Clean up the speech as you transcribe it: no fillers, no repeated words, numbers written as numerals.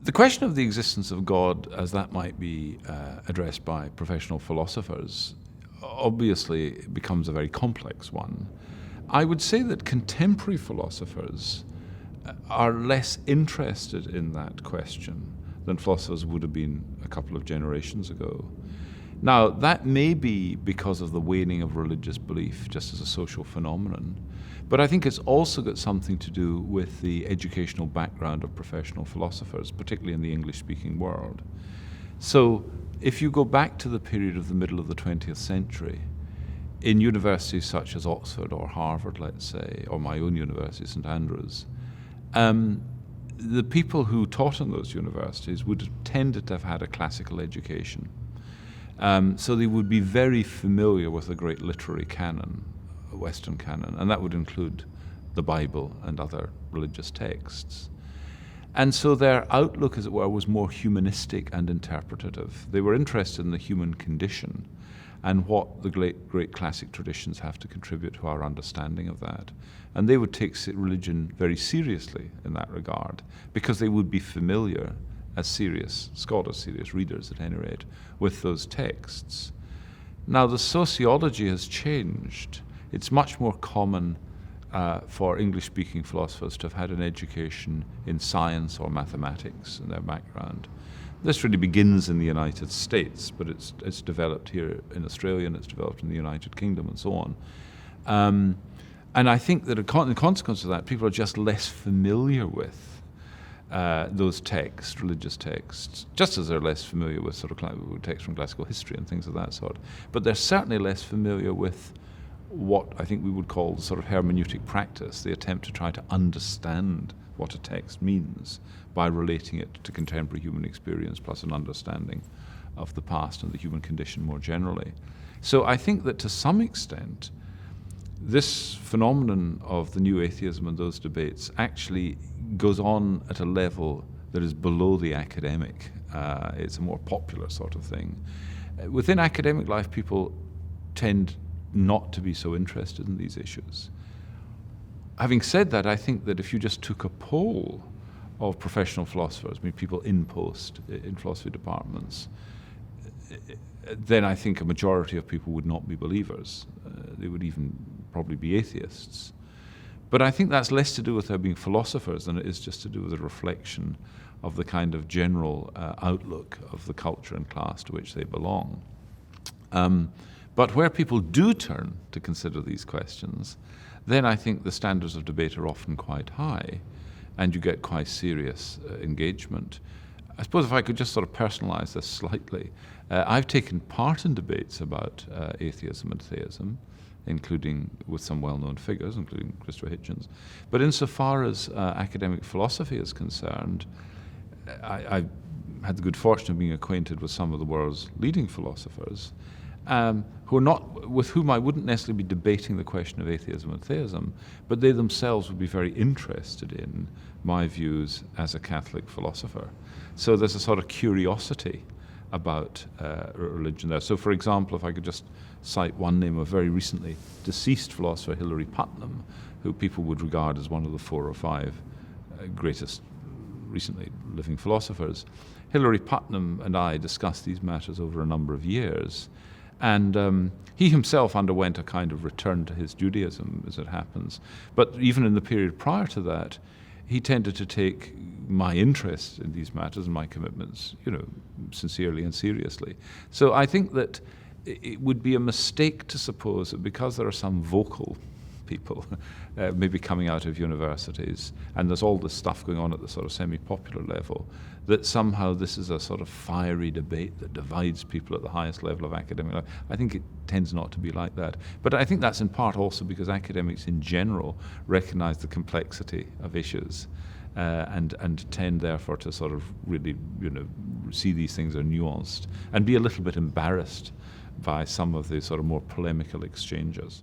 The question of the existence of God, as that might be addressed by professional philosophers, obviously becomes a very complex one. I would say that contemporary philosophers are less interested in that question than philosophers would have been a couple of generations ago. Now, that may be because of the waning of religious belief, just as a social phenomenon, but I think it's also got something to do with the educational background of professional philosophers, particularly in the English-speaking world. So, if you go back to the period of the middle of the 20th century, in universities such as Oxford or Harvard, let's say, or my own university, St Andrews, the people who taught in those universities would have tended to have had a classical education. So they would be very familiar with the great literary canon, Western canon, and that would include the Bible and other religious texts. And so their outlook, as it were, was more humanistic and interpretative. They were interested in the human condition and what the great classic traditions have to contribute to our understanding of that. And they would take religion very seriously in that regard, because they would be familiar, as serious scholars, serious readers at any rate, with those texts. Now, the sociology has changed. It's much more common for English-speaking philosophers to have had an education in science or mathematics in their background. This really begins in the United States, but it's developed here in Australia, and it's developed in the United Kingdom and so on. And I think that in consequence of that, people are just less familiar with those texts, religious texts, just as they're less familiar with sort of texts from classical history and things of that sort. But they're certainly less familiar with what I think we would call the sort of hermeneutic practice, the attempt to try to understand what a text means by relating it to contemporary human experience plus an understanding of the past and the human condition more generally. So I think that to some extent, this phenomenon of the new atheism and those debates actually goes on at a level that is below the academic. It's a more popular sort of thing. Within academic life, people tend not to be so interested in these issues. Having said that, I think that if you just took a poll of professional philosophers, I mean people in post in philosophy departments, then I think a majority of people would not be believers. They would even probably be atheists. But I think that's less to do with their being philosophers than it is just to do with a reflection of the kind of general outlook of the culture and class to which they belong. But where people do turn to consider these questions, then I think the standards of debate are often quite high, and you get quite serious engagement. I suppose if I could just sort of personalize this slightly, I've taken part in debates about atheism and theism, including with some well-known figures, including Christopher Hitchens. But insofar as academic philosophy is concerned, I had the good fortune of being acquainted with some of the world's leading philosophers, with whom I wouldn't necessarily be debating the question of atheism and theism, but they themselves would be very interested in my views as a Catholic philosopher. So there's a sort of curiosity about religion there. So, for example, if I could just cite one name, a very recently deceased philosopher, Hilary Putnam, who people would regard as one of the 4 or 5 greatest recently living philosophers. Hilary Putnam and I discussed these matters over a number of years, and he himself underwent a kind of return to his Judaism, as it happens. But even in the period prior to that, he tended to take my interest in these matters and my commitments, sincerely and seriously. So I think that it would be a mistake to suppose that because there are some vocal people maybe coming out of universities, and there's all this stuff going on at the sort of semi-popular level, that somehow this is a sort of fiery debate that divides people at the highest level of academic life. I think it tends not to be like that. But I think that's in part also because academics in general recognize the complexity of issues and tend therefore to sort of really, see these things are nuanced and be a little bit embarrassed by some of the sort of more polemical exchanges.